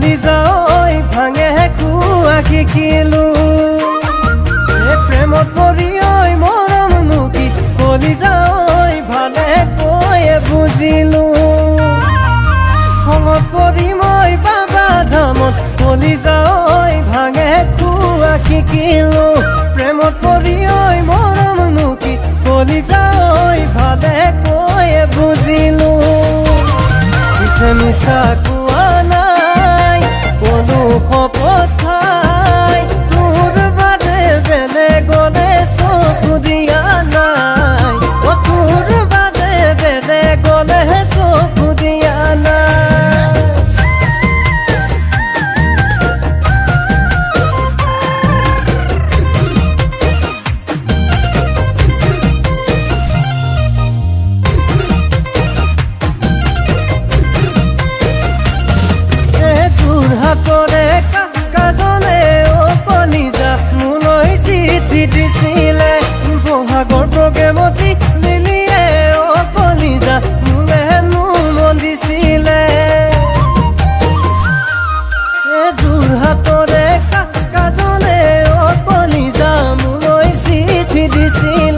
কলিজাই ভাঙে খুৱা শিকিলো প্ৰেমত পৰি ঐ মৰমনো কি কলিজাই ভালে কৈয়ে বুজিলো খঙত পৰি মই বাবা ধামত কলিজাই ভাঙে খুৱা শিকিলো প্ৰেমত পৰি ঐ মৰমনো কি কলিজাই ভালে কৈয়ে বুজিলো পিছে মিছা কোৱা নাই কোনো শপত খাই তোৰ বাদে বেলেগলে চকু দিয়া নাই তোৰ বাদে বেলেগলে চকু দিয়া নাই হাতৰে কাজলে কলিজা মোলৈ চিঠি দিছিলে বহাগৰ প্ৰগ্ৰেমতি লিলিয়ে কলিজা মোলে মন দিছিলে যোৰহাটৰে কাজলে কলিজা মোলৈ চিঠি দিছিলে